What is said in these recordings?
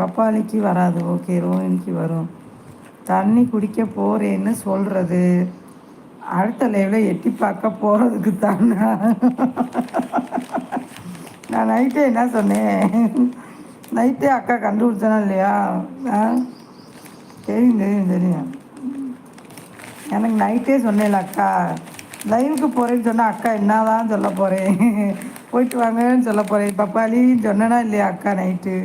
பப்பாளிக்கு வராது. ஓகே, ரோஹிணிக்கு வரும். தண்ணி குடிக்க போகிறேன்னு சொல்கிறது அடுத்த லைவில் எட்டி பார்க்க போகிறதுக்கு தானே. நான் நைட்டே என்ன சொன்னேன்? நைட்டே அக்கா கண்டுபிடிச்சானா இல்லையா? தெரியும் தெரியும் தெரியும். எனக்கு நைட்டே சொன்னேன்ல அக்கா லைவுக்கு போகிறேன்னு சொன்னால் அக்கா என்னதான் சொல்ல போகிறேன், போயிட்டு வாங்கன்னு சொல்ல போகிறேன். பப்பாளின்னு சொன்னேனா இல்லையா அக்கா நைட்டு?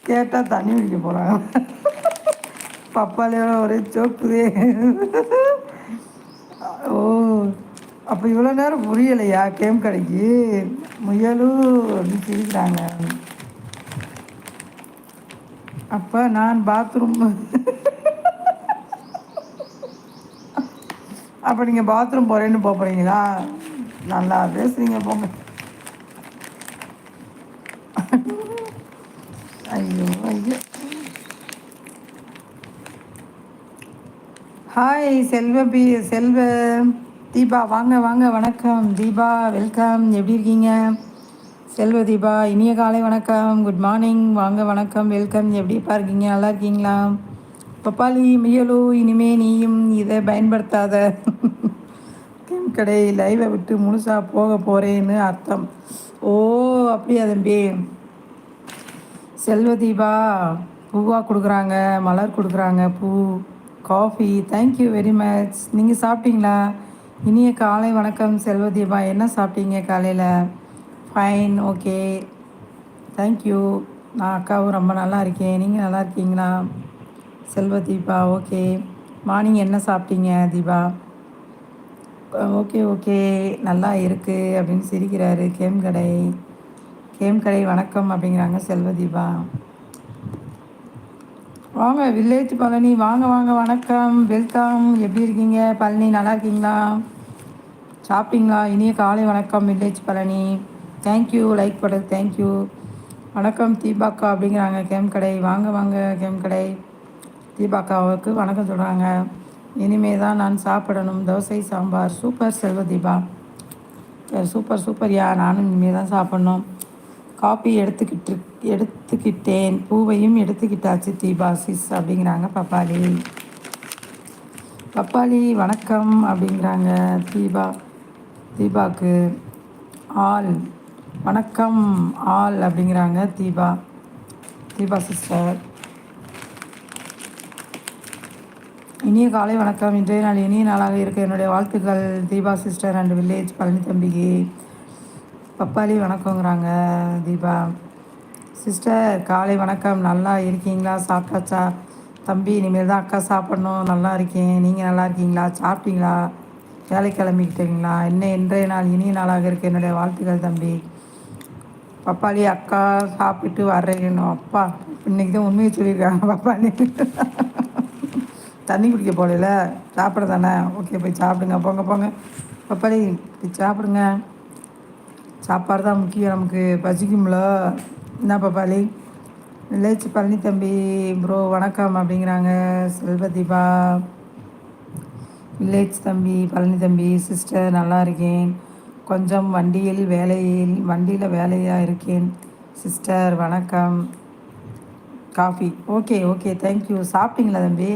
கேட்டால் தண்ணி குடிக்க போகிறாங்க. பப்பாளியோட ஒரே சோக்குதே. ஓ, அப்போ இவ்வளோ நேரம் புரியலையா கேம் கடைக்கு? முயலும் அப்படின்னு சிரிக்கிறாங்க. அப்போ நான் பாத்ரூம். அப்போ நீங்கள் பாத்ரூம் போகிறேன்னு போகிறீங்களா? நல்லா பேசுகிறீங்க போங்க. ஐயோ ஐயோ. ஹாய் செல்வ தீபா, வாங்க வாங்க. வணக்கம் தீபா, வெல்கம். எப்படி இருக்கீங்க? செல்வ தீபா, இனிய காலை வணக்கம், குட் மார்னிங். வாங்க, வணக்கம், வெல்கம். எப்படிப்பா இருக்கீங்க? நல்லா இருக்கீங்களா? பப்பாளி முயலு, இனிமே நீயும் இதை பயன்படுத்தாத. கேம் கடை லைவை விட்டு முழுசாக போக போகிறேன்னு அர்த்தம். ஓ, அப்படியா தம்பி? செல்வதீபா, பூவாக கொடுக்குறாங்க, மலர் கொடுக்குறாங்க, பூ, காஃபி. Thank you very much. நீங்கள் சாப்பிட்டீங்களா? இனிய காலை வணக்கம் செல்வதீபா. என்ன சாப்பிட்டீங்க காலையில்? Fine, okay, thank you. நான் அக்காவும் ரொம்ப நல்லா இருக்கேன். நீங்கள் நல்லா இருக்கீங்களா? செல்வதீபா, ஓகே. மார்னிங் என்ன சாப்பிட்டீங்க தீபா? ஓகே ஓகே, நல்லா இருக்குது அப்படின்னு சிரிக்கிறாரு. கேம் கடை வணக்கம் அப்படிங்கிறாங்க செல்வதீபா. வாங்க வில்லேஜ் பழனி, வாங்க வாங்க, வணக்கம், வெல்கம். எப்படி இருக்கீங்க பழனி? நல்லா இருக்கீங்களா? சாப்பிட்டீங்களா? இனிய காலை வணக்கம் வில்லேஜ் பழனி. தேங்க்யூ, லைக் பண்ணுறது தேங்க்யூ. வணக்கம் தீபாக்கா அப்படிங்கிறாங்க கேம் கடை. வாங்க வாங்க கேம் கடை. தீபாக்காவுக்கு வணக்கம் சொல்கிறாங்க. இனிமே தான் நான் சாப்பிடணும். தோசை சாம்பார். சூப்பர் செல்வதீபா, சூப்பர் சூப்பர்யா. நானும் இனிமேல் தான் சாப்பிட்ணும். காப்பி எடுத்துக்கிட்டேன், பூவையும் எடுத்துக்கிட்டாச்சு தீபா சிஸ் அப்படிங்கிறாங்க பப்பாளி. பப்பாளி வணக்கம் அப்படிங்கிறாங்க தீபாக்கு ஆல் வணக்கம் ஆல் அப்படிங்கிறாங்க தீபா சிஸ்டர். இனிய காலை வணக்கம். இன்றைய நாள் இனிய நாளாக இருக்க என்னுடைய வாழ்த்துக்கள் Deepa sister and village Palani தம்பிக்கு. பப்பாளி வணக்கங்கிறாங்க தீபா சிஸ்டர். காலை வணக்கம். நல்லா இருக்கீங்களா? சாப்பிட்டாச்சா தம்பி? இனிமேல் தான் அக்கா சாப்பிட்ணும். நல்லா இருக்கேன். நீங்கள் நல்லா இருக்கீங்களா? சாப்பிட்டீங்களா? வேலை கிளம்பிக்கிட்டீங்களா? இன்றைய நாள் இனிய நாளாக இருக்க என்னுடைய வாழ்த்துக்கள் தம்பி. பப்பாளி அக்கா சாப்பிட்டு வர்றேன்னு. அப்பா, இன்றைக்கி தான் உண்மையை சொல்லியிருக்காங்க பப்பாளி. தண்ணி குடிக்க போகல, சாப்பிட தானே. ஓகே, போய் சாப்பிடுங்க. போங்க போங்க பப்பாளி, போய் சாப்பிடுங்க. சாப்பாடு தான் முக்கியம் நமக்கு. பசிக்கும்ல. என்ன பப்பாளி? வில்லேஜ் பழனி தம்பி ப்ரோ வணக்கம் அப்படிங்கிறாங்க செல்வதீபா. வில்லேஜ் தம்பி பழனி தம்பி சிஸ்டர், நல்லா இருக்கேன். கொஞ்சம் வண்டியில் வேலையாக இருக்கேன் சிஸ்டர். வணக்கம். காஃபி. Okay okay, thank you. சாப்பிட்டீங்களா தம்பி?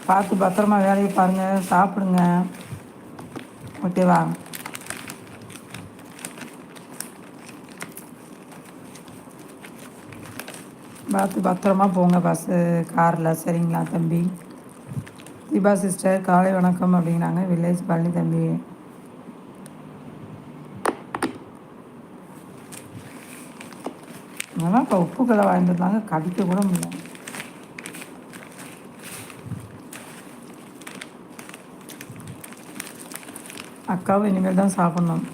பார்த்து பத்திரமா வேலையை பாருங்கள், சாப்பிடுங்க. ஓகேவா? பார்த்து பத்திரமா போங்க பஸ்ஸு காரில், சரிங்களா தம்பி? தீபா சிஸ்டர் காலை வணக்கம் அப்படிங்கிறாங்க வில்லேஜ் பழனி தம்பி. அதெல்லாம் இப்போ உப்பு கதை வாங்கிட்டுருந்தாங்க, கடிக்க கூட முடியல. அக்காவும் இனிமேல் தான் சாப்பிட்ணும்.